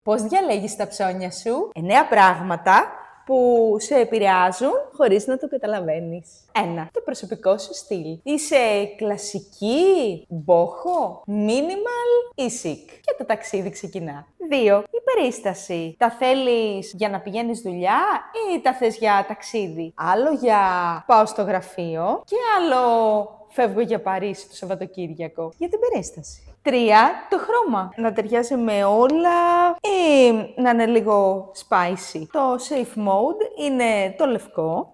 Πώς διαλέγεις τα ψώνια σου? 9 πράγματα που σε επηρεάζουν χωρίς να το καταλαβαίνεις. 1. Το προσωπικό σου στυλ. Είσαι κλασική, μπόχο, minimal ή chic. Και το ταξίδι ξεκινά. 2. Η περίσταση. Τα θέλεις για να πηγαίνεις δουλειά ή τα θες για ταξίδι? Άλλο για πάω στο γραφείο και άλλο φεύγω για Παρίσι το Σαββατοκύριακο. Για την περίσταση. 3. Το χρώμα. Να ταιριάζει με όλα ή να είναι λίγο spicy. Το safe mode είναι το λευκό,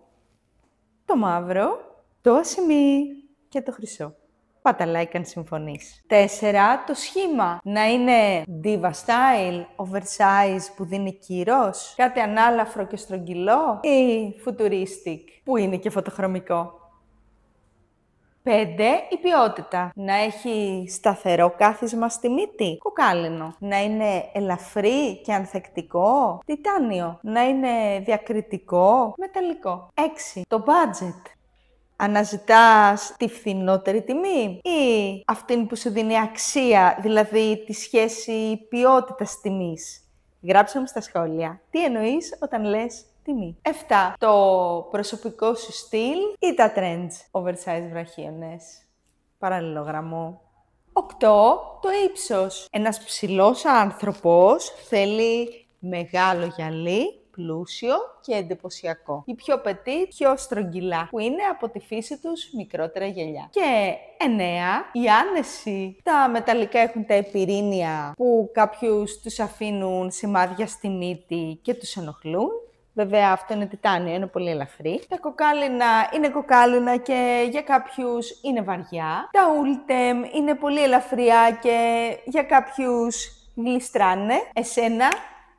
το μαύρο, το ασημί και το χρυσό. Πάτα like αν συμφωνείς. 4. Το σχήμα. Να είναι diva style, oversize που δίνει κύρος, κάτι ανάλαφρο και στρογγυλό ή futuristic που είναι και φωτοχρωμικό. 5. Η ποιότητα. Να έχει σταθερό κάθισμα στη μύτη, κοκάλινο. Να είναι ελαφρύ και ανθεκτικό, τιτάνιο. Να είναι διακριτικό, μεταλλικό. 6. Το budget. Αναζητάς τη φθηνότερη τιμή ή αυτήν που σου δίνει αξία, δηλαδή τη σχέση ποιότητας-τιμής? Γράψε μου στα σχόλια τι εννοείς όταν λες τιμή. 7. Το προσωπικό σου στυλ ή τα trends, oversize βραχίονες, παραλληλογραμμό. 8. Το ύψος. Ένας ψηλός άνθρωπος θέλει μεγάλο γυαλί, πλούσιο και εντυπωσιακό. Οι πιο petit, πιο στρογγυλά, που είναι από τη φύση τους μικρότερα γυαλιά. Και 9. Η άνεση. Τα μεταλλικά έχουν τα επιρρήνια που κάποιους τους αφήνουν σημάδια στη μύτη και τους ενοχλούν. Βέβαια αυτό είναι τιτάνιο, είναι πολύ ελαφρύ. Τα κοκάλινα είναι κοκάλινα και για κάποιους είναι βαριά. Τα Ultem είναι πολύ ελαφριά και για κάποιους γλιστράνε. Εσένα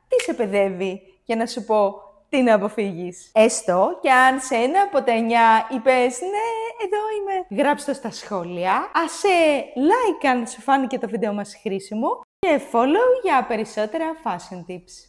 τι σε παιδεύει για να σου πω τι να αποφύγεις? Έστω και αν σε ένα από τα 9 είπες ναι, εδώ είμαι. Γράψτε το στα σχόλια. Άσε like αν σου φάνηκε το βίντεο μας χρήσιμο και follow για περισσότερα fashion tips.